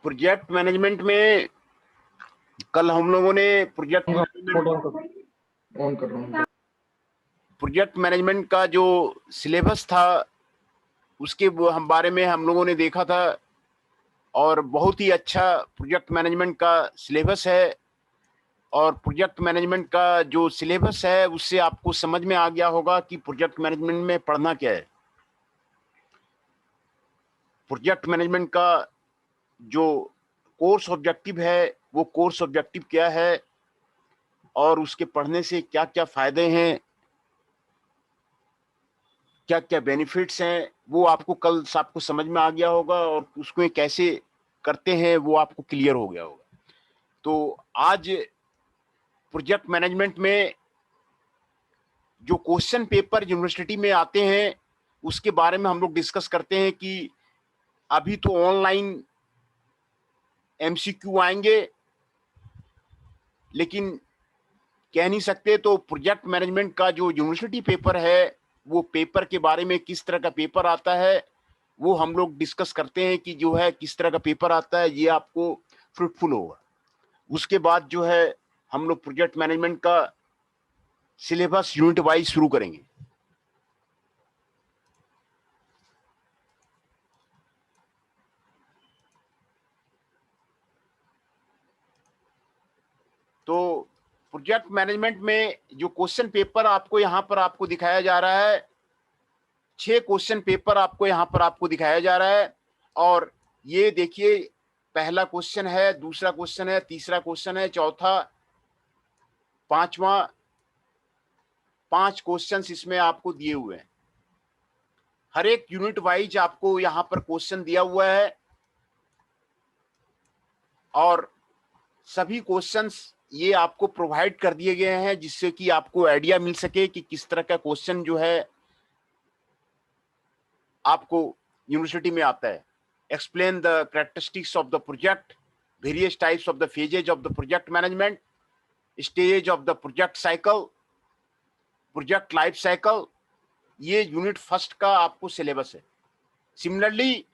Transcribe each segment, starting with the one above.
Project management में कल हम लोगों ने प्रोजेक्ट मैनेजमेंट का जो सिलेबस था उसके हम बारे में हम लोगों ने देखा था और बहुत ही अच्छा प्रोजेक्ट मैनेजमेंट का सिलेबस है। और प्रोजेक्ट मैनेजमेंट का जो सिलेबस है उससे आपको समझ में आ गया होगा कि प्रोजेक्ट मैनेजमेंट में पढ़ना क्या है। प्रोजेक्ट मैनेजमेंट का जो कोर्स ऑब्जेक्टिव है वो कोर्स ऑब्जेक्टिव क्या है और उसके पढ़ने से क्या क्या फायदे हैं, क्या क्या बेनिफिट्स हैं, वो आपको कल आपको समझ में आ गया होगा और उसको कैसे करते हैं वो आपको क्लियर हो गया होगा। तो आज प्रोजेक्ट मैनेजमेंट में जो क्वेश्चन पेपर यूनिवर्सिटी में आते हैं उसके बारे में हम लोग डिस्कस करते हैं कि अभी तो ऑनलाइन एमसीक्यू आएंगे लेकिन कह नहीं सकते। तो प्रोजेक्ट मैनेजमेंट का जो यूनिवर्सिटी पेपर है वो पेपर के बारे में किस तरह का पेपर आता है वो हम लोग डिस्कस करते हैं कि जो है किस तरह का पेपर आता है, ये आपको फ्रूटफुल होगा। उसके बाद जो है हम लोग प्रोजेक्ट मैनेजमेंट का सिलेबस यूनिट वाइज शुरू करेंगे। तो प्रोजेक्ट मैनेजमेंट में जो क्वेश्चन पेपर आपको यहां पर आपको दिखाया जा रहा है, 6 क्वेश्चन पेपर आपको यहां पर आपको दिखाया जा रहा है। और ये देखिए पहला क्वेश्चन है, दूसरा क्वेश्चन है, तीसरा क्वेश्चन है, चौथा, पांचवा, 5 क्वेश्चंस इसमें आपको दिए हुए हैं। हर एक यूनिट वाइज आपको यहां पर क्वेश्चन दिया हुआ है और सभी क्वेश्चंस ये आपको प्रोवाइड कर दिए गए हैं जिससे कि आपको आइडिया मिल सके कि किस तरह का क्वेश्चन जो है आपको यूनिवर्सिटी में आता है। Explain the characteristics of the project, various types of the phases of the project management, stage of the project cycle, project life cycle, ये यूनिट फर्स्ट का आपको सिलेबस है। सिमिलरली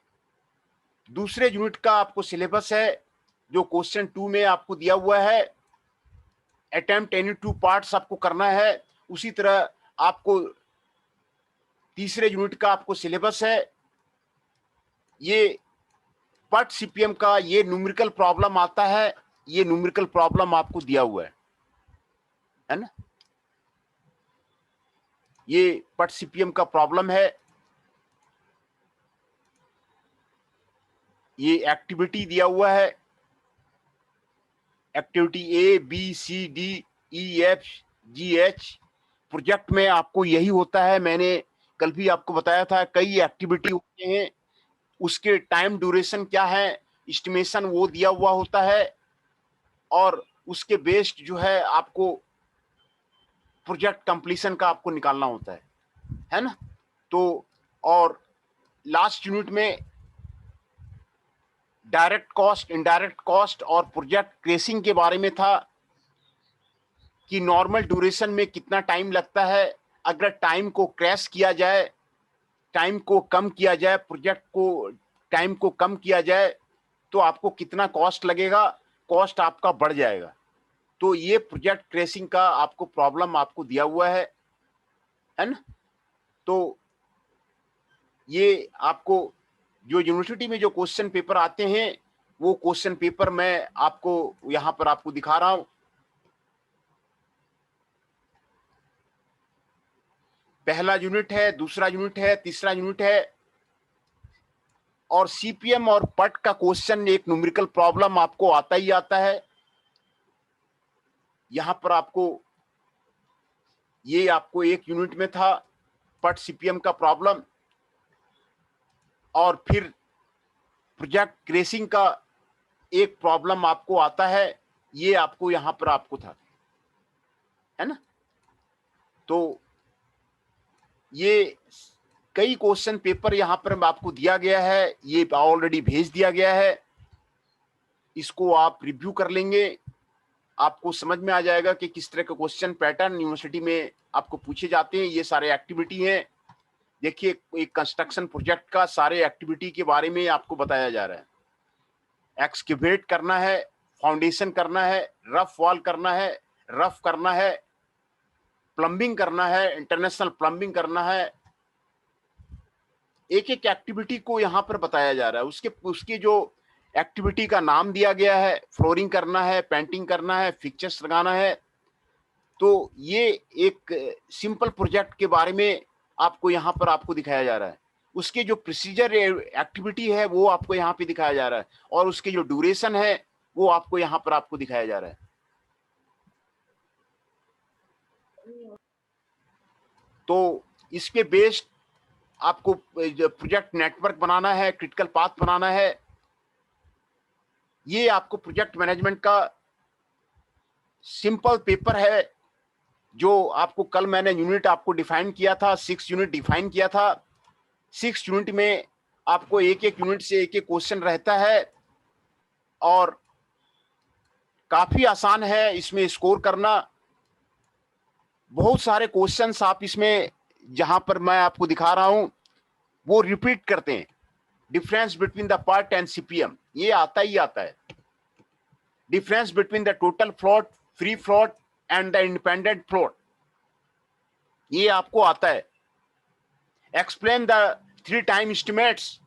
दूसरे यूनिट का आपको सिलेबस है जो क्वेश्चन 2 में आपको दिया हुआ है, अटेम्प्ट एनी 2 पार्ट्स आपको करना है। उसी तरह आपको तीसरे यूनिट का आपको सिलेबस है, ये पट सीपीएम का ये न्यूमेरिकल प्रॉब्लम आता है, ये न्यूमेरिकल प्रॉब्लम आपको दिया हुआ है ना। ये पट सीपीएम का प्रॉब्लम है, ये एक्टिविटी दिया हुआ है, activity A B C D E F G H. Project में आपको यही होता है, मैंने कल भी आपको बताया था कई एक्टिविटी होते हैं, उसके टाइम ड्यूरेशन क्या है, एस्टिमेशन वो दिया हुआ होता है और उसके बेस्ड जो है आपको प्रोजेक्ट कंप्लीशन का आपको निकालना होता है ना। तो और लास्ट यूनिट में डायरेक्ट कॉस्ट, इनडायरेक्ट कॉस्ट और प्रोजेक्ट क्रेसिंग के बारे में था कि नॉर्मल ड्यूरेशन में कितना टाइम लगता है, अगर टाइम को क्रैश किया जाए, टाइम को कम किया जाए, प्रोजेक्ट को टाइम को कम किया जाए तो आपको कितना कॉस्ट लगेगा, कॉस्ट आपका बढ़ जाएगा। तो ये प्रोजेक्ट क्रेशिंग का आपको प्रॉब्लम आपको दिया हुआ है ना। तो ये आपको जो यूनिवर्सिटी में जो क्वेश्चन पेपर आते हैं वो क्वेश्चन पेपर मैं आपको यहां पर आपको दिखा रहा हूं। पहला यूनिट है, दूसरा यूनिट है, तीसरा यूनिट है और सीपीएम और पट का क्वेश्चन एक न्यूमेरिकल प्रॉब्लम आपको आता ही आता है। यहां पर आपको ये आपको एक यूनिट में था पट सीपीएम का प्रॉब्लम और फिर प्रोजेक्ट क्रेशिंग का एक प्रॉब्लम आपको आता है, ये आपको यहां पर आपको था, है ना। तो ये कई क्वेश्चन पेपर यहां पर आपको दिया गया है, ये ऑलरेडी भेज दिया गया है, इसको आप रिव्यू कर लेंगे, आपको समझ में आ जाएगा कि किस तरह का क्वेश्चन पैटर्न यूनिवर्सिटी में आपको पूछे जाते हैं। ये सारे एक्टिविटी हैं, देखिए एक कंस्ट्रक्शन प्रोजेक्ट का सारे एक्टिविटी के बारे में आपको बताया जा रहा है। एक्सकेवेट करना है, फाउंडेशन करना है, रफ वॉल करना है, रफ करना है, प्लम्बिंग करना है, इंटरनेशनल प्लम्बिंग करना है। एक एक एक्टिविटी को यहाँ पर बताया जा रहा है। उसके जो एक्टिविटी का नाम दिया गया है, फ्लोरिंग करना है, पेंटिंग करना है, फिक्चर्स लगाना है। तो ये एक सिंपल प्रोजेक्ट के बारे में आपको यहाँ पर आपको दिखाया जा रहा है। उसके जो प्रोसीजर एक्टिविटी है वो आपको यहाँ पे दिखाया जा रहा है, और उसके जो ड्यूरेशन है वो आपको यहाँ पर आपको दिखाया जा रहा है। तो इसके बेस्ड आपको प्रोजेक्ट नेटवर्क बनाना है, क्रिटिकल पाथ बनाना है। ये आपको प्रोजेक्ट मैनेजमेंट का सिंपल पेपर है, जो आपको कल मैंने यूनिट आपको डिफाइन किया था, 6 यूनिट डिफाइन किया था। 6 यूनिट में आपको एक एक यूनिट से एक एक क्वेश्चन रहता है, और काफी आसान है इसमें स्कोर करना। बहुत सारे क्वेश्चंस आप इसमें जहां पर मैं आपको दिखा रहा हूं वो रिपीट करते हैं। Difference between the part and CPM, ये आता ही आता है। Difference between the total float, free float and the independent float, ये आपको आता है। Explain the 3 time estimates,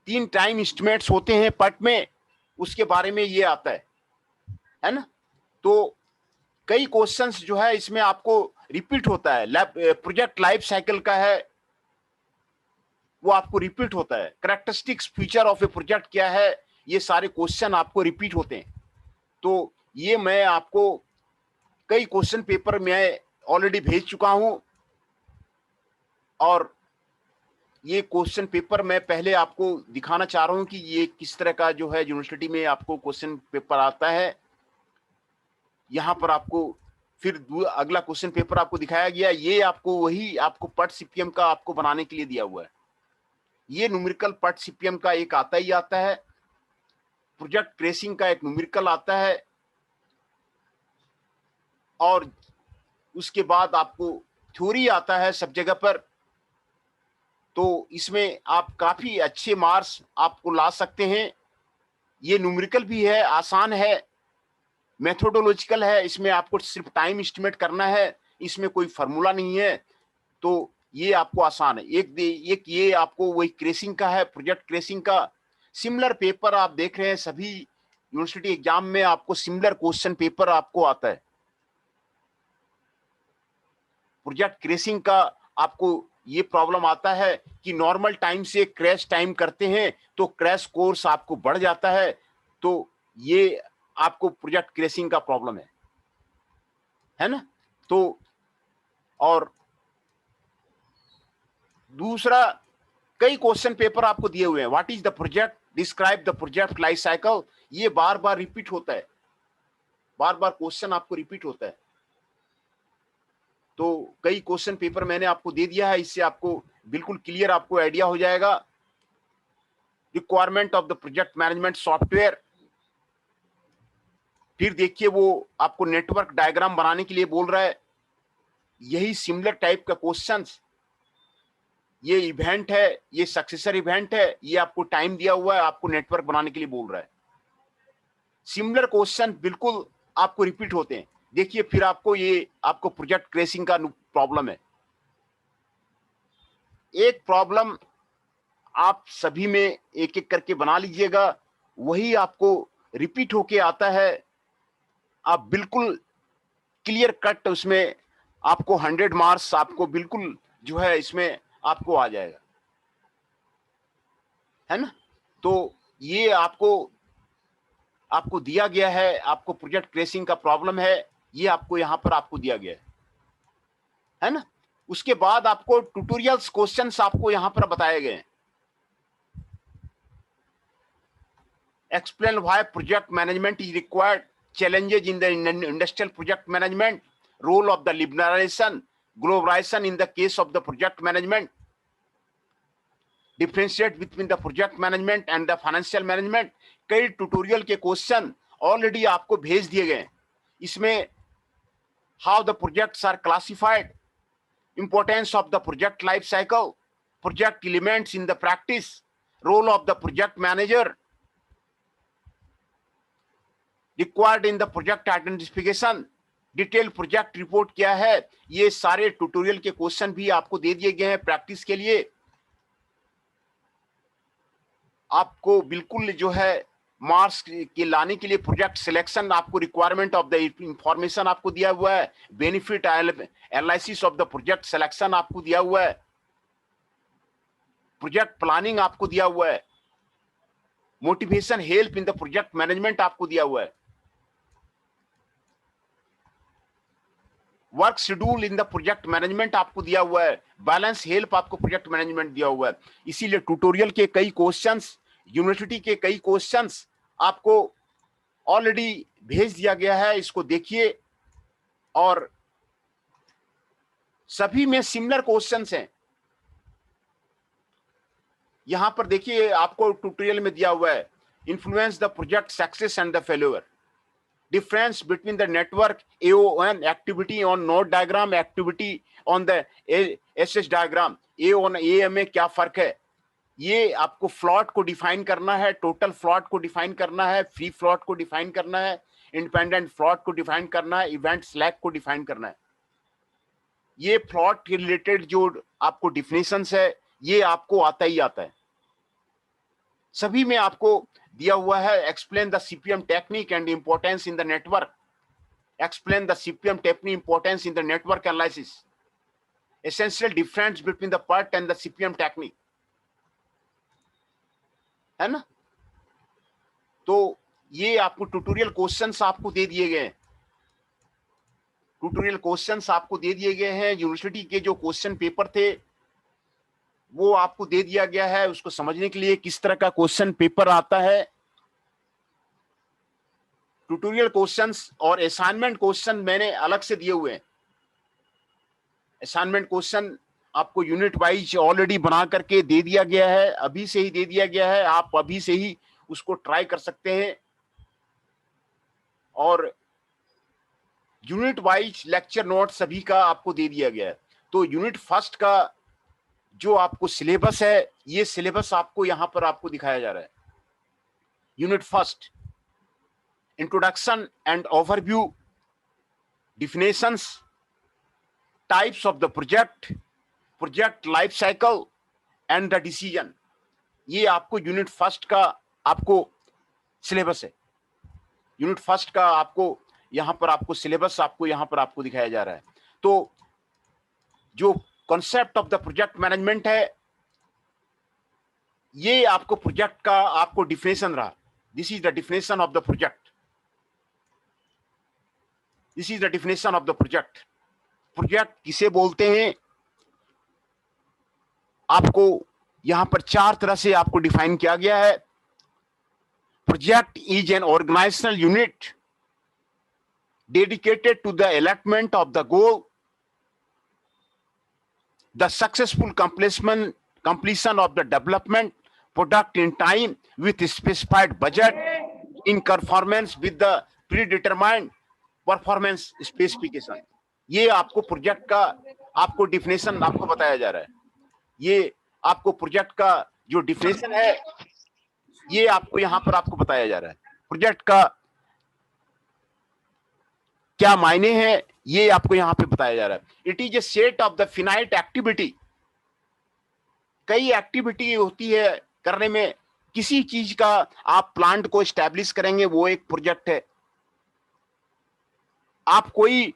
3 time estimates होते हैं पट में, उसके बारे में ये आता है ना। तो कई क्वेश्चंस जो है इसमें आपको रिपीट होता है। प्रोजेक्ट लाइफ साइकिल का है वो आपको रिपीट होता है। Characteristics feature of A project क्या है, ये सारे क्वेश्चन आपको रिपीट होते हैं। तो ये मैं आपको कई क्वेश्चन पेपर में ऑलरेडी भेज चुका हूं, और ये क्वेश्चन पेपर मैं पहले आपको दिखाना चाह रहा हूं कि ये किस तरह का जो है यूनिवर्सिटी में आपको क्वेश्चन पेपर आता है। यहां पर आपको फिर अगला क्वेश्चन पेपर आपको दिखाया गया, ये आपको वही आपको पट सीपीएम का आपको बनाने के लिए दिया हुआ है। ये न्यूमेरिकल पट सीपीएम का एक आता ही आता है, प्रोजेक्ट ट्रेसिंग का एक न्यूमेरिकल आता है, और उसके बाद आपको थ्योरी आता है सब जगह पर। तो इसमें आप काफी अच्छे मार्क्स आपको ला सकते हैं। ये न्यूमेरिकल भी है, आसान है, मेथोडोलॉजिकल है। इसमें आपको सिर्फ टाइम एस्टिमेट करना है, इसमें कोई फार्मूला नहीं है। तो ये आपको आसान है। एक ये आपको वही क्रेसिंग का है, प्रोजेक्ट क्रेसिंग का। सिमिलर पेपर आप देख रहे हैं, सभी यूनिवर्सिटी एग्जाम में आपको सिमिलर क्वेश्चन पेपर आपको आता है। प्रोजेक्ट क्रेसिंग का आपको ये प्रॉब्लम आता है कि नॉर्मल टाइम से क्रैश टाइम करते हैं तो क्रैश कोर्स आपको बढ़ जाता है। तो ये आपको प्रोजेक्ट क्रेसिंग का प्रॉब्लम है ना। तो और दूसरा, कई क्वेश्चन पेपर आपको दिए हुए हैं। What is the project, describe the project life cycle, ये बार बार रिपीट होता है, बार बार क्वेश्चन आपको रिपीट होता है। तो कई क्वेश्चन पेपर मैंने आपको दे दिया है, इससे आपको बिल्कुल क्लियर आपको आइडिया हो जाएगा। Requirement of the project management software, फिर देखिए वो आपको नेटवर्क डायग्राम बनाने के लिए बोल रहा है। यही सिमिलर टाइप का क्वेश्चंस, ये इवेंट है, ये सक्सेसर इवेंट है, ये आपको टाइम दिया हुआ है, आपको नेटवर्क बनाने के लिए बोल रहा है। सिमिलर क्वेश्चन बिल्कुल आपको रिपीट होते हैं। देखिए फिर आपको ये आपको प्रोजेक्ट क्रेशिंग का प्रॉब्लम है। एक प्रॉब्लम आप सभी में एक एक करके बना लीजिएगा, वही आपको रिपीट होके आता है। आप बिल्कुल क्लियर कट उसमें आपको 100 मार्क्स आपको बिल्कुल जो है इसमें आपको आ जाएगा, है ना। तो ये आपको दिया गया है, आपको प्रोजेक्ट क्रेशिंग का प्रॉब्लम है, ये आपको यहां पर आपको दिया गया है ना। उसके बाद आपको ट्यूटोरियल्स क्वेश्चंस आपको यहां पर बताए गए हैं। Explain why project management is required, challenges in the industrial project management, role of the liberalization, globalization in the case of the project management, differentiate between the project management and the financial management। कई tutorial के question already आपको भेज दिए गए। इसमें how the projects are classified, importance of the project life cycle, project elements in the practice, role of the project manager, required in the project identification, detail project report क्या है, ये सारे tutorial के क्वेश्चन भी आपको दे दिए गए हैं प्रैक्टिस के लिए। आपको बिल्कुल जो है मार्क्स के लाने के लिए प्रोजेक्ट सिलेक्शन, आपको रिक्वायरमेंट ऑफ द इंफॉर्मेशन आपको दिया हुआ है, benefit analysis of the project selection आपको दिया हुआ है, प्रोजेक्ट प्लानिंग आपको दिया हुआ है, motivation help in the project management आपको दिया हुआ है, work schedule in the project management आपको दिया हुआ है, बैलेंस हेल्प आपको प्रोजेक्ट मैनेजमेंट दिया हुआ है। इसीलिए ट्यूटोरियल के कई क्वेश्चंस, यूनिवर्सिटी के कई क्वेश्चंस आपको ऑलरेडी भेज दिया गया है, इसको देखिए। और सभी में सिमिलर क्वेश्चंस हैं। यहां पर देखिए आपको ट्यूटोरियल में दिया हुआ है, influence the project success and the failure, difference between the network AON activity on node diagram, activity on the SS diagram, AON AM में क्या फर्क है, ये आपको फ्लॉट को डिफाइन करना है, टोटल फ्लॉट को डिफाइन करना है, फ्री फ्लॉट को डिफाइन करना है, इंडिपेंडेंट फ्लॉट को डिफाइन करना है, इवेंट स्लैक को डिफाइन करना है। ये फ्लॉट रिलेटेड जो आपको डिफिनेशंस है ये आपको आता ही आता है, सभी में आपको दिया हुआ है। Explain the CPM technique and importance in the network, explain the CPM technique importance in the network analysis, essential difference between the PERT and the CPM technique, है ना। तो ये आपको ट्यूटोरियल क्वेश्चंस आपको दे दिए गए हैं, ट्यूटोरियल क्वेश्चंस आपको दे दिए गए हैं। यूनिवर्सिटी के जो क्वेश्चन पेपर थे वो आपको दे दिया गया है, उसको समझने के लिए किस तरह का क्वेश्चन पेपर आता है। ट्यूटोरियल क्वेश्चंस और असाइनमेंट क्वेश्चन मैंने अलग से दिए हुए हैं। असाइनमेंट क्वेश्चन आपको यूनिट वाइज ऑलरेडी बना करके दे दिया गया है, अभी से ही दे दिया गया है, आप अभी से ही उसको ट्राई कर सकते हैं। और यूनिट वाइज लेक्चर नोट सभी का आपको दे दिया गया है। तो यूनिट फर्स्ट का जो आपको सिलेबस है, ये सिलेबस आपको यहां पर आपको दिखाया जा रहा है। Unit first, introduction and overview, definitions, types of the project, project life cycle and the decision, ये आपको यूनिट फर्स्ट का आपको सिलेबस है। यूनिट फर्स्ट का आपको यहां पर आपको सिलेबस आपको यहां पर आपको दिखाया जा रहा है। तो जो concept of the project management है, ये आपको प्रोजेक्ट का आपको डिफिनेशन रहा। This is the definition of the project, this is the definition of the project. Project किसे बोलते हैं, आपको यहां पर चार तरह से आपको डिफाइन किया गया है। Project is an organisational unit dedicated to the allotment of the goal, the successful completion of the development product in time with specified budget in conformance with the predetermined performance specification। ये आपको project का आपको definition आपको बताया जा रहा है। ये आपको प्रोजेक्ट का जो डिफिनेशन है ये आपको यहां पर आपको बताया जा रहा है। प्रोजेक्ट का क्या मायने हैं ये आपको यहां पे बताया जा रहा है। It is A set of the finite activity, कई एक्टिविटी होती है करने में, किसी चीज का आप प्लांट को एस्टैब्लिश करेंगे वो एक प्रोजेक्ट है। आप कोई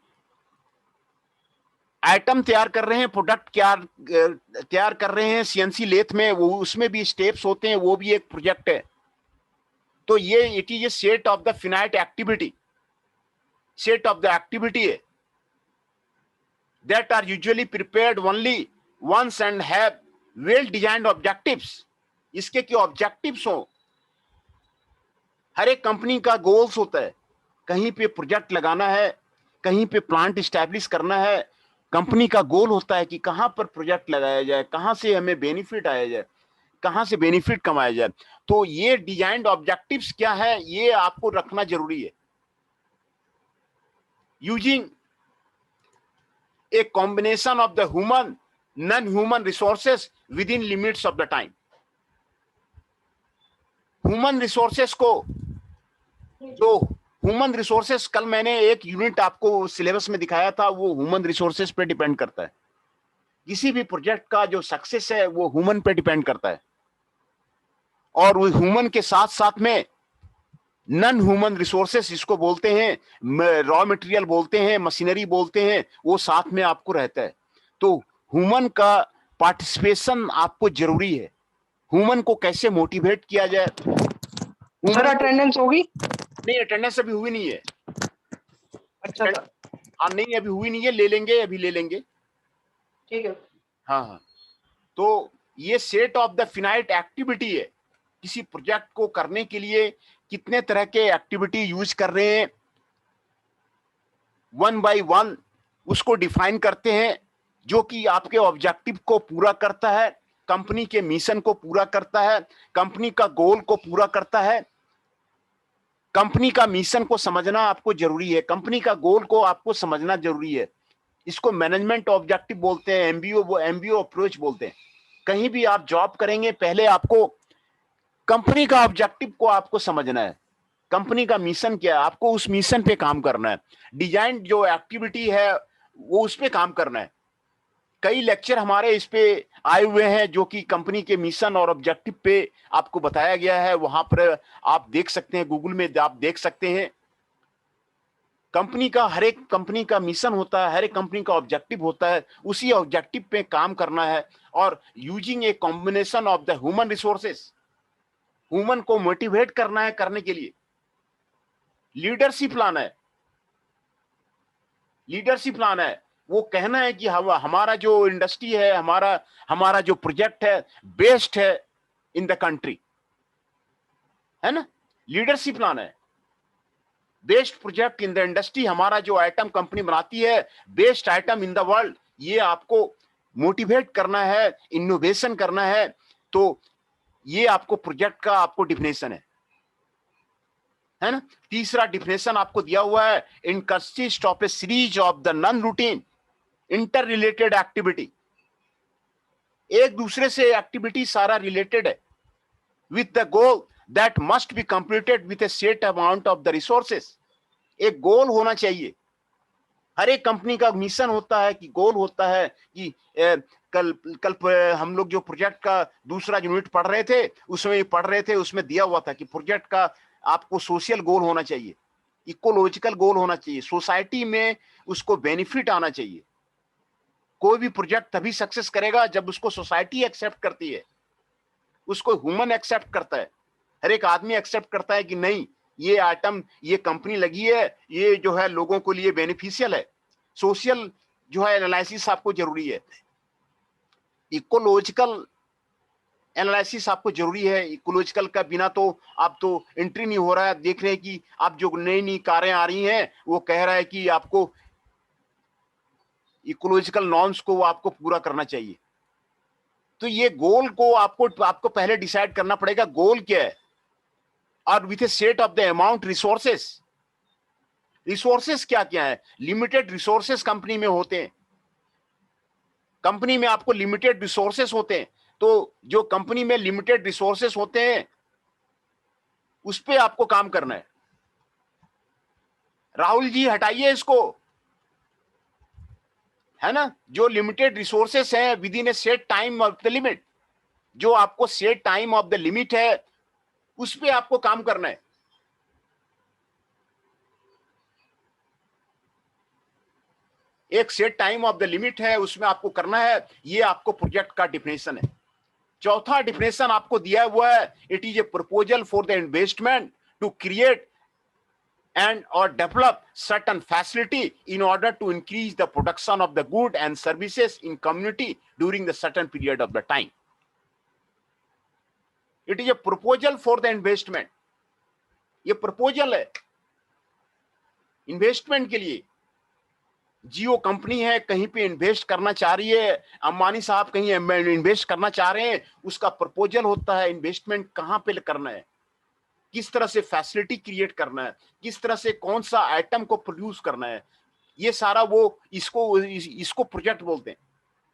आइटम तैयार कर रहे हैं, प्रोडक्ट तैयार कर रहे हैं सीएनसी लेथ में, वो उसमें भी स्टेप्स होते हैं, वो भी एक प्रोजेक्ट है। तो ये it is A set of the finite activity, set of the activity that are usually prepared only once and have well designed objectives। इसके क्या ऑब्जेक्टिव्स हो, हर एक कंपनी का गोल्स होता है, कहीं पे प्रोजेक्ट लगाना है, कहीं पे प्लांट इस्टेब्लिश करना है, कंपनी का गोल होता है कि कहां पर प्रोजेक्ट लगाया जाए, कहां से हमें बेनिफिट आया जाए, कहां से बेनिफिट कमाया जाए। तो ये डिजाइन्ड ऑब्जेक्टिव्स क्या है ये आपको रखना जरूरी है। Using a combination of the human, non-human resources within limits of the time। Human resources को जो ह्यूमन रिसोर्सेस, कल मैंने एक यूनिट आपको सिलेबस में दिखाया था, वो ह्यूमन रिसोर्सेस पे डिपेंड करता है। किसी भी प्रोजेक्ट का जो सक्सेस है वो ह्यूमन पे डिपेंड करता है, और वो ह्यूमन के साथ साथ में नॉन ह्यूमन रिसोर्सेस इसको बोलते हैं, रॉ मटेरियल बोलते हैं, मशीनरी बोलते हैं, वो साथ में आपको रहता है। तो ह्यूमन का पार्टिसिपेशन आपको जरूरी है। ह्यूमन को कैसे मोटिवेट किया जाए, सर ह्यूमन अटेंडेंस होगी? नहीं, अटेंडेंस अभी हुई नहीं है। अच्छा सर, हाँ नहीं, अभी हुई नहीं है, ले लेंगे, अभी ले लेंगे। ठीक है। हाँ हाँ, तो ये set of the finite activity है। किसी प्रोजेक्ट को करने के लिए कितने तरह के एक्टिविटी यूज कर रहे हैं, वन बाय वन उसको डिफाइन करते हैं, जो कि आपके ऑब्जेक्टिव को पूरा करता है, कंपनी के मिशन को पूरा करता है, कंपनी का गोल को पूरा करता है। कंपनी का मिशन को समझना आपको जरूरी है, कंपनी का गोल को आपको समझना जरूरी है। इसको मैनेजमेंट ऑब्जेक्टिव बोलते हैं, एमबीओ अप्रोच बोलते हैं। कहीं भी आप जॉब करेंगे, पहले आपको कंपनी का ऑब्जेक्टिव को आपको समझना है, कंपनी का मिशन क्या है, आपको उस मिशन पे काम करना है। डिजाइन जो एक्टिविटी है वो उस पे काम करना है। कई लेक्चर हमारे इस पे आए हुए हैं, जो कि कंपनी के मिशन और ऑब्जेक्टिव पे आपको बताया गया है, वहां पर आप देख सकते हैं, गूगल में आप देख सकते हैं। कंपनी का, हर एक कंपनी का मिशन होता है, हर एक कंपनी का ऑब्जेक्टिव होता है, उसी ऑब्जेक्टिव पे काम करना है। और using a combination of the human resources, human को मोटिवेट करना है करने के लिए। लीडरशिप लाना है, लीडरशिप लाना है, वो कहना है कि हमारा जो इंडस्ट्री है, हमारा हमारा जो प्रोजेक्ट है बेस्ट है इन द कंट्री, है ना। लीडरशिप लाना है, best project in the industry, हमारा जो आइटम कंपनी बनाती है best item in the world, ये आपको मोटिवेट करना है, इनोवेशन करना है। तो ये आपको प्रोजेक्ट का आपको डिफिनेशन है ना। तीसरा डिफिनेशन आपको दिया हुआ है, in consist of a series of the non routine interrelated activity. एक दूसरे से एक्टिविटी सारा रिलेटेड है, with the goal that must be completed with a set amount of the resources. एक गोल होना चाहिए, हर एक कंपनी का मिशन होता है, कि गोल होता है कि कल कल हम लोग जो प्रोजेक्ट का दूसरा यूनिट पढ़ रहे थे, उसमें दिया हुआ था कि प्रोजेक्ट का आपको सोशल गोल होना चाहिए, इकोलॉजिकल गोल होना चाहिए, सोसाइटी में उसको बेनिफिट आना चाहिए। कोई भी प्रोजेक्ट तभी सक्सेस करेगा जब उसको सोसाइटी एक्सेप्ट करती है, उसको ह्यूमन एक्सेप्ट करता है, हर एक आदमी एक्सेप्ट करता है कि नहीं, ये आइटम, ये कंपनी लगी है, ये जो है लोगों के लिए बेनिफिशियल है। सोशल जो है एनालिसिस आपको जरूरी है, इकोलॉजिकल एनालिसिस आपको जरूरी है। इकोलॉजिकल का बिना तो आप तो एंट्री नहीं हो रहा है। देख रहे हैं कि आप जो नई नई कारें आ रही हैं, वो कह रहा है कि आपको इकोलॉजिकल नॉर्म्स को आपको पूरा करना चाहिए। तो ये गोल को आपको पहले डिसाइड करना पड़ेगा, गोल क्या है, और with a set of the amount resources. Resources क्या क्या है, लिमिटेड रिसोर्सेस कंपनी में होते हैं, कंपनी में आपको लिमिटेड रिसोर्सेस होते हैं। तो जो कंपनी में लिमिटेड रिसोर्सेस होते हैं उस पे आपको काम करना है। राहुल जी हटाइए इसको, है ना। जो लिमिटेड रिसोर्सेस हैं with in A set time of the limit, जो आपको set time of the limit है उस पे आपको काम करना है। एक set time of the limit है, उसमें आपको करना है। ये आपको प्रोजेक्ट का डिफिनेशन है। चौथा डिफिनेशन आपको दिया हुआ है, it is a proposal for the investment to create and or develop certain facility in order to increase the production of the good and services in community during the certain period of the time. It is a proposal for the investment. ये proposal है investment के लिए। जियो company है, कहीं पे invest करना चाह रही है, अंबानी साहब कहीं इन्वेस्ट करना चाह रहे हैं, उसका प्रपोजल होता है इन्वेस्टमेंट कहां पे करना है, किस तरह से फैसिलिटी क्रिएट करना है, किस तरह से कौन सा आइटम को प्रोड्यूस करना है। ये सारा वो इसको प्रोजेक्ट बोलते हैं।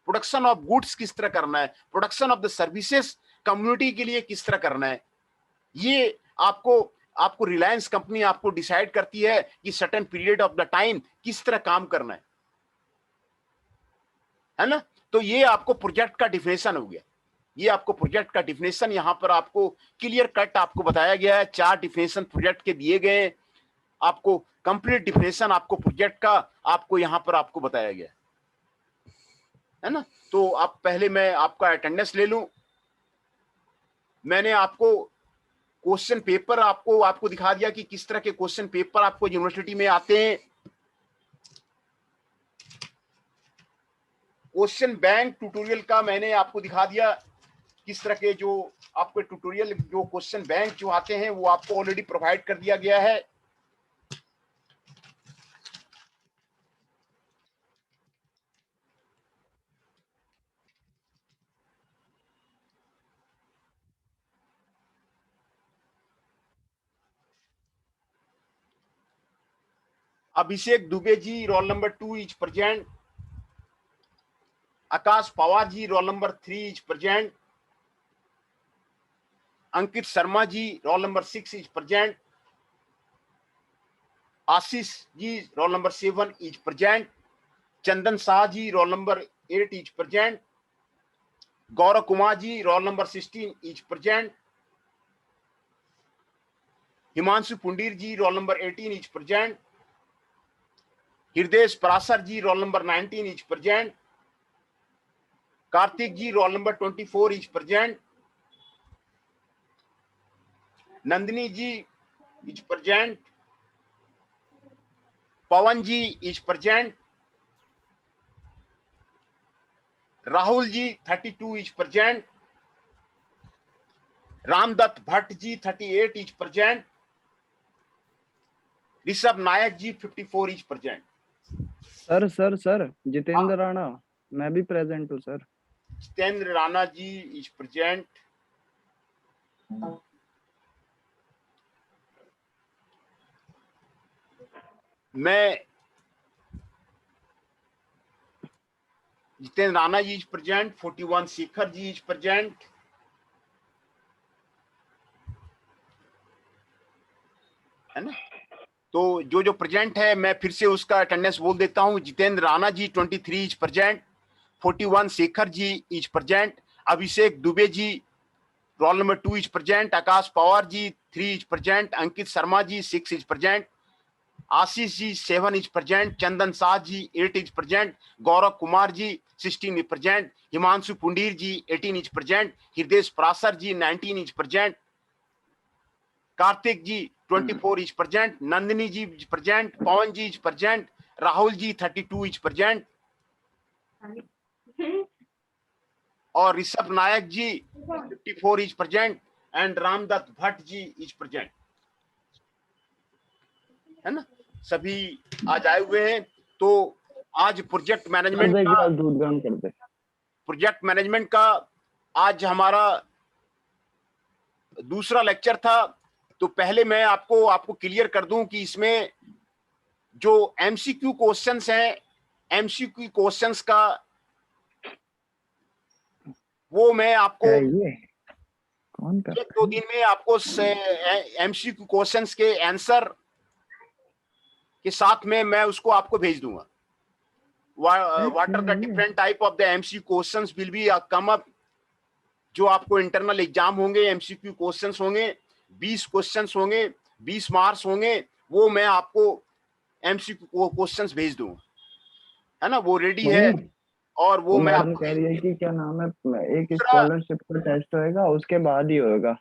प्रोडक्शन ऑफ गुड्स किस तरह करना है, production of the services community के लिए किस तरह करना है, ये आपको आपको रिलायंस कंपनी आपको डिसाइड करती है कि certain period of the time किस तरह काम करना है ना। तो ये आपको प्रोजेक्ट का डिफिनेशन हो गया, ये आपको प्रोजेक्ट का डिफिनेशन यहां पर आपको क्लियर कट आपको बताया गया है। 4 डिफिनेशन प्रोजेक्ट के दिए गए, आपको कंप्लीट डिफिनेशन आपको प्रोजेक्ट का आपको यहां पर आपको बताया गया है ना। तो आप पहले मैं आपका अटेंडेंस ले लूं। मैंने आपको क्वेश्चन पेपर आपको दिखा दिया कि किस तरह के क्वेश्चन पेपर आपको यूनिवर्सिटी में आते हैं। क्वेश्चन बैंक ट्यूटोरियल का मैंने आपको दिखा दिया, किस तरह के जो आपको ट्यूटोरियल जो क्वेश्चन बैंक जो आते हैं वो आपको ऑलरेडी प्रोवाइड कर दिया गया है। Abhishek Dubey ji roll number 2 is present. Akash Pawar ji roll number 3 is present. Ankit Sharma ji roll number 6 is present. Ashish ji roll number 7 is present. Chandan Shah ji roll number 8 is present. Gaurav Kumar ji roll number 16 is present. Himanshu Pundir ji roll number 18 is present. Hriday Parashar ji roll number 19 is present. Kartik ji roll number 24 is present. Nandini ji is present. Pawan ji is present. Rahul ji 32 is present. Ramdatt Bhatt ji 38 is present. Rishabh Nayak ji 54 is present. Sir Jitendra Rana, मैं भी present हूँ sir. Jitendra Rana ji is present. मैं Jitendra Rana ji is present. 41 Shekhar ji is present. है ना। तो जो जो present है मैं फिर से उसका अटेंडेंस बोल देता हूं। Jitendra Rana ji 23 is present. 41 Shekhar ji is present. Abhishek Dubey ji roll number 2 is present. Akash Pawar ji 3 is present. Ankit Sharma ji 6 is present. Ashish ji 7 is present. Chandan Shah ji 8 is present. Gaurav Kumar ji 16 is present. Himanshu Pundir ji 18 is present. Hriday Parashar ji 19 is present. Kartik ji 24 is present. Nandini ji is present. Pawan ji is present. Rahul ji 32 is present. और Rishabh Nayak ji 54 is present and Ramdatt Bhatt ji is present. है ना। सभी आज आए हुए हैं। तो आज प्रोजेक्ट मैनेजमेंट का आज हमारा दूसरा लेक्चर था। तो पहले मैं आपको क्लियर कर दूं कि इसमें जो एमसीक्यू क्वेश्चंस हैं, एमसीक्यू क्वेश्चंस का वो मैं आपको कौन कर 1-2 दिन में आपको एमसीक्यू क्वेश्चंस के आंसर के साथ में मैं उसको आपको भेज दूंगा। What are the different type of the MCQ questions will be come up। जो आपको इंटरनल एग्जाम होंगे, एमसीक्यू क्वेश्चंस होंगे, 20 क्वेश्चंस होंगे, 20 मार्क्स होंगे, वो मैं आपको एमसीक्यू क्वेश्चंस भेज दूंगा। है ना। वो रेडी है और वो मैं मैडम कह रही है कि क्या नाम है, एक स्कॉलरशिप का टेस्ट होएगा उसके बाद ही होएगा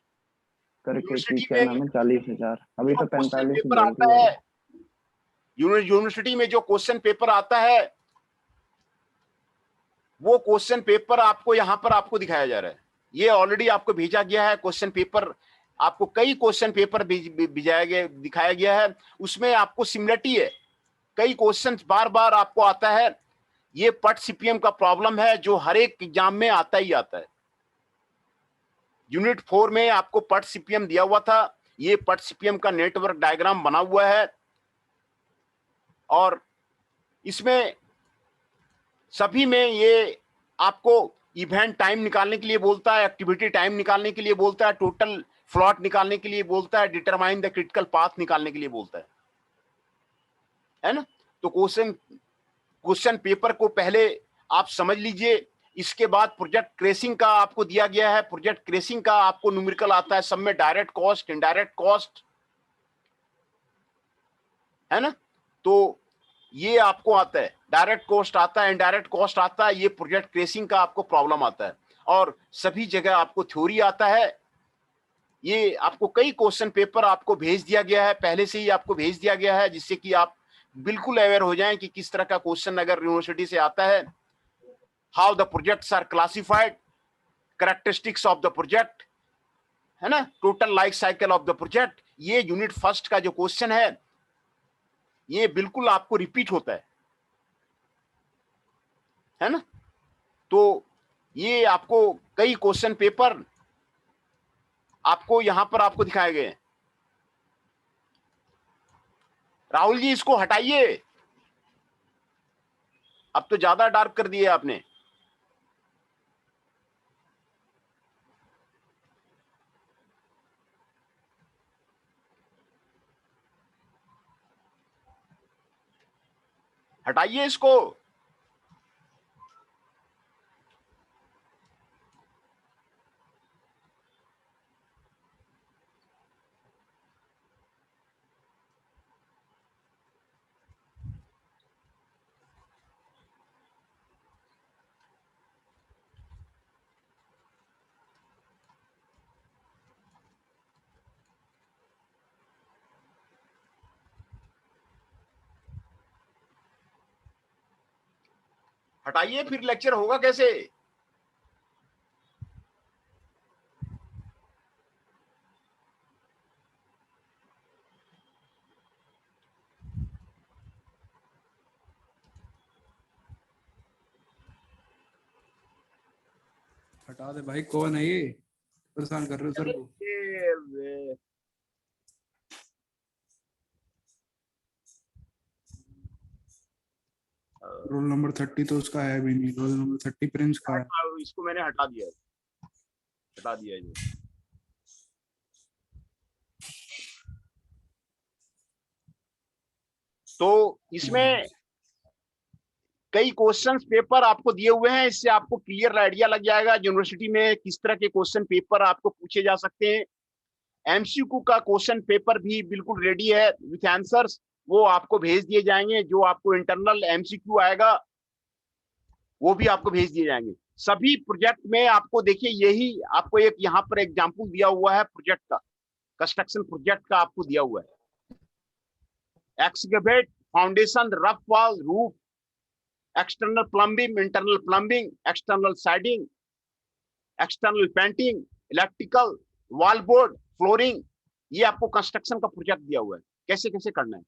करके कि क्या नाम है 40,000। अभी तो 45 पेपर आता है यूनिवर्सिटी में। जो क्वेश्चन पेपर आता है वो क्वेश्चन पेपर आपको यहाँ पर आपको दिखाया जा रहा है। ये ऑलरेडी आपको भेजा गया है क्वेश्चन पेपर। आपको कई क्वेश्चन पेपर दिखाया गया है। उसमें आपको सिमिलरिटी है। कई क्वेश्चन बार बार आपको आता है। ये पट सीपीएम का प्रॉब्लम है जो हर एक एग्जाम में आता ही आता है। यूनिट 4 में आपको पट सीपीएम दिया हुआ था। ये पट सीपीएम का नेटवर्क डायग्राम बना हुआ है और इसमें सभी में ये आपको इवेंट टाइम निकालने के लिए बोलता है, एक्टिविटी टाइम निकालने के लिए बोलता है, टोटल फ्लॉट निकालने के लिए बोलता है, डिटरमाइन द क्रिटिकल पाथ निकालने के लिए बोलता है ना। तो क्वेश्चन पेपर को पहले आप समझ लीजिए, इसके बाद प्रोजेक्ट क्रेसिंग का आपको दिया गया है। प्रोजेक्ट क्रेसिंग का आपको न्यूमेरिकल आता है, सब में डायरेक्ट कॉस्ट, इनडायरेक्ट कॉस्ट, है ना। तो ये आपको आता है, डायरेक्ट कॉस्ट आता है, इनडायरेक्ट कॉस्ट आता है, ये प्रोजेक्ट क्रेसिंग का आपको प्रॉब्लम आता है। और सभी जगह आपको थ्योरी आता है। ये आपको कई क्वेश्चन पेपर आपको भेज दिया गया है, पहले से ही आपको भेज दिया गया है, जिससे कि आप बिल्कुल अवेयर हो जाएं कि किस तरह का क्वेश्चन अगर यूनिवर्सिटी से आता है। How the projects are classified, characteristics of the project, है ना, total life cycle of the project. ये यूनिट फर्स्ट का जो क्वेश्चन है ये बिल्कुल आपको रिपीट होता है ना। तो ये आपको कई क्वेश्चन पेपर आपको यहां पर आपको दिखाए गए हैं। राहुल जी इसको हटाइए, अब तो ज्यादा डार्क कर दिए आपने। हटाइए इसको। हटाइए, फिर लेक्चर होगा कैसे। हटा दे भाई, कौन है ये, परेशान कर रहे हो सर को। ये रोल नंबर 30 तो उसका है भी नहीं, रोल नंबर 30 प्रिंस का है। इसको मैंने हटा दिया है, हटा दिया है ये। तो इसमें कई क्वेश्चंस पेपर आपको दिए हुए हैं, इससे आपको क्लियर आइडिया लग जाएगा यूनिवर्सिटी में किस तरह के क्वेश्चन पेपर आपको पूछे जा सकते हैं। एमसीक्यू का क्वेश्चन पेपर भी बिल्कुल रेडी है विथ आंसर्स, वो आपको भेज दिए जाएंगे। जो आपको इंटरनल एमसीक्यू आएगा वो भी आपको भेज दिए जाएंगे। सभी प्रोजेक्ट में आपको देखिए, यही आपको एक यहाँ पर एग्जाम्पल दिया हुआ है प्रोजेक्ट का, कंस्ट्रक्शन प्रोजेक्ट का आपको दिया हुआ है। Excavate, foundation, rough wall, roof, external plumbing, internal plumbing, external siding, external painting, electrical, wall board, flooring. ये आपको कंस्ट्रक्शन का प्रोजेक्ट दिया हुआ है, कैसे कैसे करना है।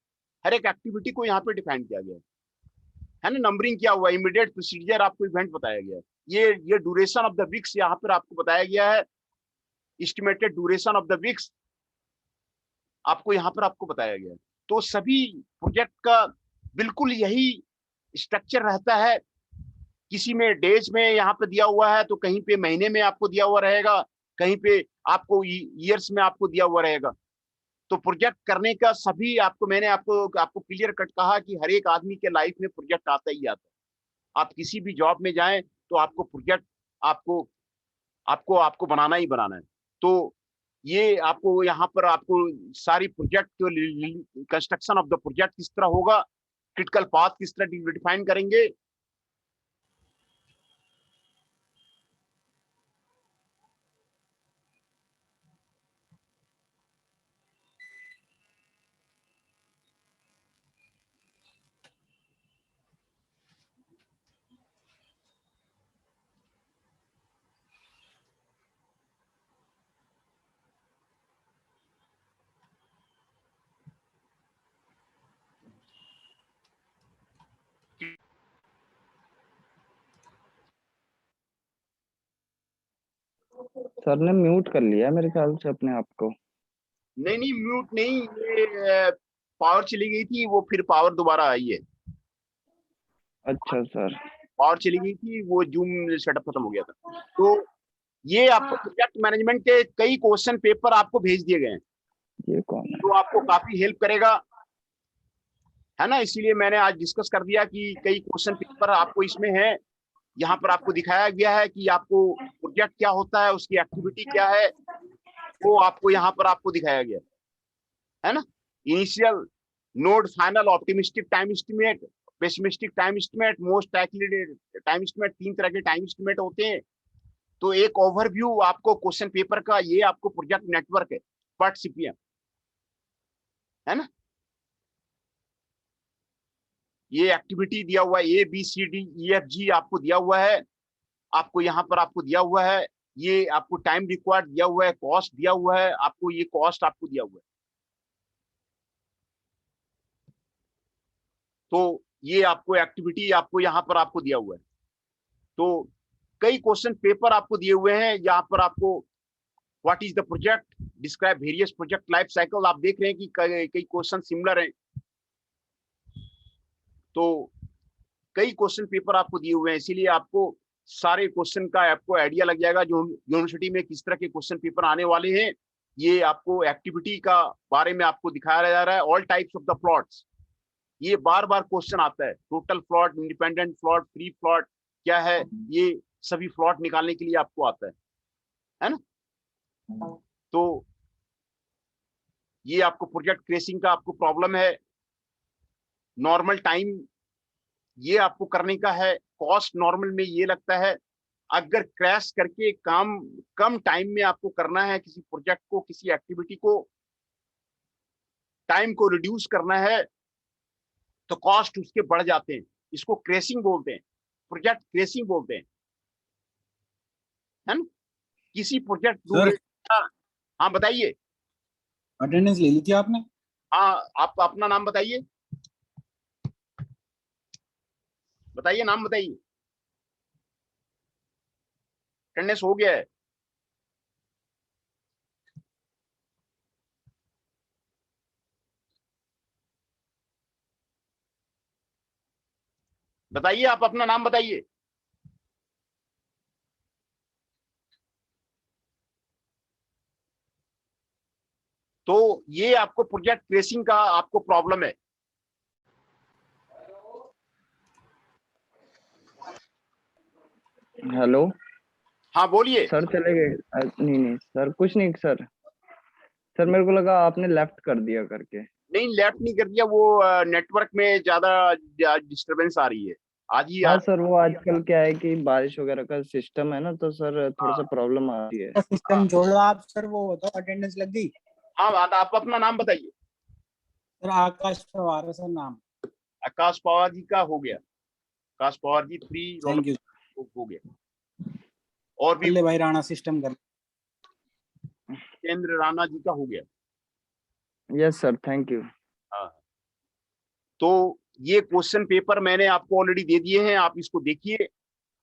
हर एक एक्टिविटी को यहाँ पे डिफाइन किया गया है ना, नंबरिंग किया हुआ है, इमीडिएट प्रोसीजर आपको इवेंट बताया गया है। ये ड्यूरेशन ऑफ द वीक्स यहाँ पर आपको बताया गया है, estimated duration of the weeks आपको यहाँ पर आपको बताया गया है। तो सभी प्रोजेक्ट का बिल्कुल यही स्ट्रक्चर रहता है। किसी में डेज में यहाँ पे दिया हुआ है, तो कहीं पे महीने में आपको दिया हुआ रहेगा, कहीं पे आपको ईयर्स में आपको दिया हुआ रहेगा। तो प्रोजेक्ट करने का सभी आपको, मैंने आपको क्लियर कट कहा कि हर एक आदमी के लाइफ में प्रोजेक्ट आता ही आता है। आप किसी भी जॉब में जाएं तो आपको प्रोजेक्ट आपको आपको आपको बनाना ही बनाना है। तो ये आपको यहाँ पर आपको सारी project construction of the project किस तरह होगा, क्रिटिकल पाथ किस तरह डिफाइन करेंगे। सर ने म्यूट कर लिया मेरे ख्याल से अपने आप को। नहीं नहीं, म्यूट नहीं, ये पावर चली गई थी, वो फिर पावर दोबारा आई है। अच्छा सर। पावर चली गई थी, वो जूम सेटअप खत्म हो गया था। तो ये आपको प्रोजेक्ट मैनेजमेंट के कई क्वेश्चन पेपर आपको भेज दिए गए हैं, ये कौन है? जो आपको काफी हेल्प करेगा, है ना। इसीलिए मैंने आज डिस्कस कर दिया कि कई क्वेश्चन पेपर आपको इसमें है। यहाँ पर आपको दिखाया गया है कि आपको प्रोजेक्ट क्या होता है, उसकी एक्टिविटी क्या है, वो आपको यहाँ पर आपको दिखाया गया है ना। Initial, node, final, optimistic time estimate, pessimistic time estimate, most likely time estimate, 3 तरह के टाइम एस्टिमेट होते हैं। तो एक ओवरव्यू आपको क्वेश्चन पेपर का, ये आपको प्रोजेक्ट नेटवर्क है, PERT CPM, है ना। ये एक्टिविटी दिया हुआ है, ABCDEFG आपको दिया हुआ है, आपको यहाँ पर आपको दिया हुआ है, ये आपको टाइम रिक्वायर्ड दिया हुआ है, कॉस्ट दिया हुआ है, आपको ये कॉस्ट आपको दिया हुआ है। तो ये आपको एक्टिविटी आपको यहाँ पर आपको दिया हुआ है। तो कई क्वेश्चन पेपर आपको दिए हुए हैं यहाँ पर आपको। What is the project, describe various project life cycle, आप देख रहे हैं कि कई क्वेश्चन सिमिलर हैं। तो कई क्वेश्चन पेपर आपको दिए हुए हैं, इसीलिए आपको सारे क्वेश्चन का आपको आइडिया लग जाएगा जो यूनिवर्सिटी में किस तरह के क्वेश्चन पेपर आने वाले हैं। ये आपको एक्टिविटी का बारे में आपको दिखाया जा रहा है। All types of the plots, ये बार बार क्वेश्चन आता है। Total plot, independent plot, free plot क्या है, ये सभी प्लॉट निकालने के लिए आपको आता है ना। तो ये आपको प्रोजेक्ट क्रेशिंग का आपको प्रॉब्लम है। नॉर्मल टाइम ये आपको करने का है। कॉस्ट नॉर्मल में ये लगता है, अगर क्रैश करके काम कम टाइम में आपको करना है, किसी प्रोजेक्ट को, किसी एक्टिविटी को, टाइम को रिड्यूस करना है, तो कॉस्ट उसके बढ़ जाते हैं। इसको क्रेशिंग बोलते हैं, प्रोजेक्ट क्रेशिंग बोलते हैं, है ना। किसी प्रोजेक्ट, हाँ बताइए। अटेंडेंस ले ली थी आपने? हाँ, आप अपना नाम बताइए, बताइए नाम बताइए। अटेंडेंस हो गया है? बताइए, आप अपना नाम बताइए। तो ये आपको प्रोजेक्ट ट्रेसिंग का आपको प्रॉब्लम है। हेलो हाँ बोलिए। सर, चले गए? नहीं नहीं सर, कुछ नहीं सर। सर मेरे को लगा आपने लेफ्ट कर दिया करके। नहीं, लेफ्ट नहीं कर दिया, वो नेटवर्क में ज्यादा डिस्टरबेंस आ रही है आज ही। हाँ सर, वो आजकल क्या है कि बारिश वगैरह का सिस्टम है ना, तो सर थोड़ा सा प्रॉब्लम आ रही है। सिस्टम जोड़ो आप सर, वो बताओ अटेंडेंस लग गई? हाँ, आप अपना नाम बताइए। सर आकाश पवार है सर नाम। आकाश पवार जी का हो गया। आकाश पवार जी फ्री थैंक यू। हो गया। और भी भाई राणा सिस्टम कर। केंद्र राणा जी का हो गया। Yes sir, thank you. हाँ, तो ये क्वेश्चन पेपर मैंने आपको ऑलरेडी दे दिए हैं, आप इसको देखिए।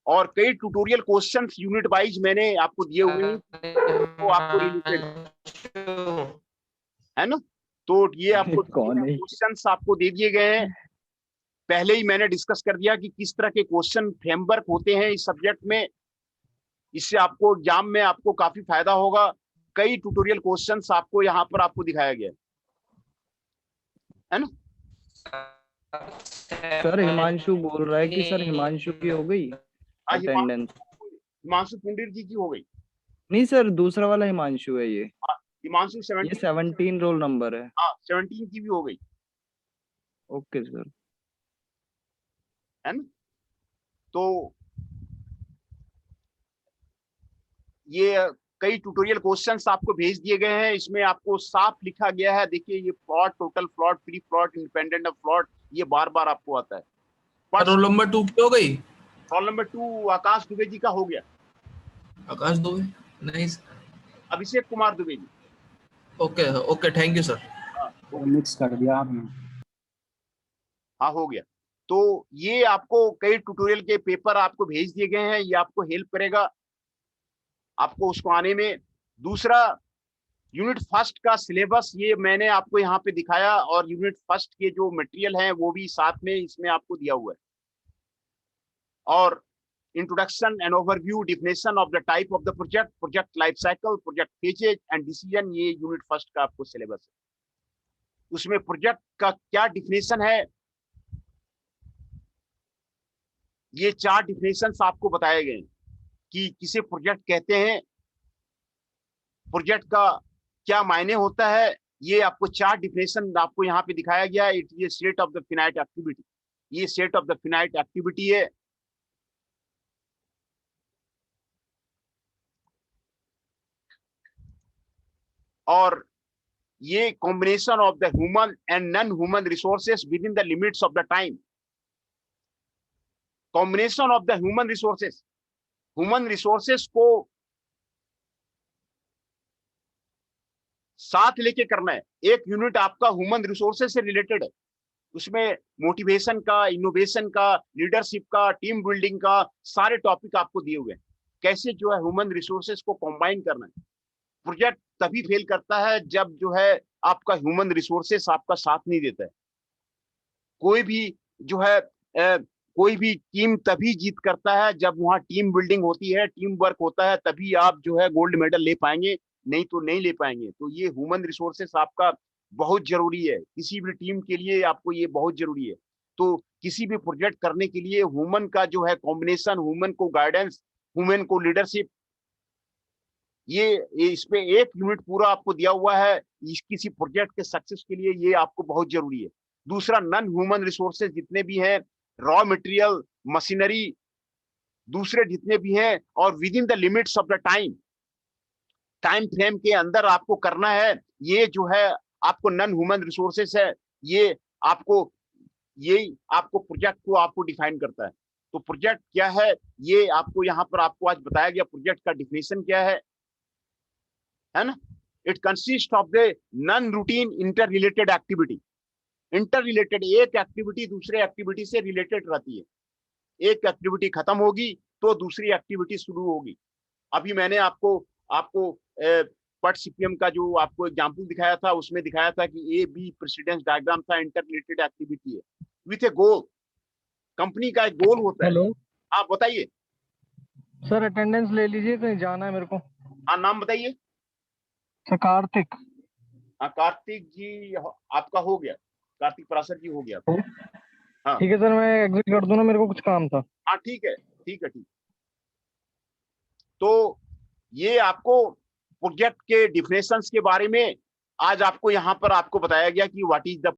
और कई ट्यूटोरियल क्वेश्चंस यूनिट वाइज मैंने आपको दिए हुए हैं, तो आपको रिलेटेड है ना। तो ये आपको क्वेश्चंस आपको दे दिए गए हैं। पहले ही मैंने डिस्कस कर दिया कि किस तरह के क्वेश्चन फ्रेमवर्क होते हैं इस सब्जेक्ट में। इससे आपको एग्जाम में आपको काफी फायदा होगा। कई ट्यूटोरियल क्वेश्चंस आपको यहाँ पर आपको दिखाया गया है ना। सर हिमांशु बोल रहा है कि सर हिमांशु की हो गई अटेंडेंस। हिमांशु पुंडीर जी की हो गई? नहीं सर, दूसरा वाला हिमांशु है ये। हिमांशु ये 17 रोल नंबर है। हाँ, 17 की भी हो गई। ओके सर, है ना। तो ये कई ट्यूटोरियल क्वेश्चंस आपको भेज दिए गए हैं, इसमें आपको साफ लिखा गया है। देखिए, ये plot, total plot, free plot, independent of plot, ये बार बार आपको आता है। रोल नंबर 2 की हो गई? रोल नंबर 2 आकाश दुबे जी का हो गया। आकाश दुबे? नहीं, Abhishek Kumar Dubey ji. Okay okay, thank you sir. Mix कर दिया आपने। हाँ, हो गया। तो ये आपको कई ट्यूटोरियल के पेपर आपको भेज दिए गए हैं, ये आपको हेल्प करेगा आपको उसको आने में। दूसरा, यूनिट फर्स्ट का सिलेबस ये मैंने आपको यहाँ पे दिखाया, और यूनिट फर्स्ट के जो मटेरियल हैं वो भी साथ में इसमें आपको दिया हुआ है। और introduction and overview, definition of the type of the project, project life cycle, project phases and decision, ये यूनिट फर्स्ट का आपको सिलेबस है। उसमें प्रोजेक्ट का क्या डिफिनेशन है, ये 4 डिफिनेशंस आपको बताए गए कि किसे प्रोजेक्ट कहते हैं, प्रोजेक्ट का क्या मायने होता है, ये आपको 4 डिफिनेशन आपको यहाँ पे दिखाया गया है। ये state of the finite activity, ये state of the finite activity है। और ये combination of the human and non human resources within the limits of the time. Combination of the human resources को साथ लेके करना है। एक यूनिट आपका ह्यूमन रिसोर्सेस से रिलेटेड है, उसमें मोटिवेशन का, इनोवेशन का, लीडरशिप का, टीम बिल्डिंग का सारे टॉपिक आपको दिए हुए हैं। कैसे जो है ह्यूमन रिसोर्सेस को कंबाइन करना है। प्रोजेक्ट तभी फेल करता है जब जो है आपका ह्यूमन रिसोर्सेस आपका साथ नहीं देता है। कोई भी जो है कोई भी टीम तभी जीत करता है जब वहां टीम बिल्डिंग होती है, टीम वर्क होता है, तभी आप जो है गोल्ड मेडल ले पाएंगे, नहीं तो नहीं ले पाएंगे। तो ये ह्यूमन रिसोर्सेस आपका बहुत जरूरी है, किसी भी टीम के लिए आपको ये बहुत जरूरी है। तो किसी भी प्रोजेक्ट करने के लिए ह्यूमन का जो है कॉम्बिनेशन, ह्यूमन को गाइडेंस, ह्यूमन को लीडरशिप, ये इस पे एक यूनिट पूरा आपको दिया हुआ है। इस किसी प्रोजेक्ट के सक्सेस के लिए ये आपको बहुत जरूरी है। दूसरा, नॉन ह्यूमन रिसोर्सेज जितने भी हैं, रॉ मटेरियल, मशीनरी, दूसरे जितने भी हैं, और with in the limits of the time frame के अंदर आपको करना है। ये जो है आपको नॉन ह्यूमन रिसोर्सेस है, ये आपको प्रोजेक्ट को आपको डिफाइन करता है। तो प्रोजेक्ट क्या है, ये आपको यहाँ पर आपको आज बताया गया। प्रोजेक्ट का डिफिनेशन क्या है ना? It consist of the non routine interrelated activity. Inter related, एक एक्टिविटी दूसरे एक्टिविटी से रिलेटेड रहती है। एक एक्टिविटी खत्म होगी तो दूसरी एक्टिविटी शुरू होगी। अभी मैंने आपको पट सीपीएम का जो आपको एग्जांपल दिखाया था, उसमें दिखाया था कि ए बी प्रेसिडेंस डायग्राम था, इंटर रिलेटेड एक्टिविटी है विथ ए गोल। कंपनी का एक गोल होता है। हेलो आप बताइए सर, अटेंडेंस ले लीजिए, कहीं जाना है मेरे को। हाँ, नाम बताइए। सर कार्तिक। हाँ, कार्तिक जी आपका हो गया, कार्तिक पराशर जी हो गया। हाँ ठीक है सर, मैं एग्जिट कर दूं ना, मेरे को कुछ काम था। हाँ, ठीक है, ठीक है, ठीक। तो ये आपको प्रोजेक्ट के डिफिनेशंस के बारे में आज आपको यहाँ पर आपको बताया गया कि व्हाट इज द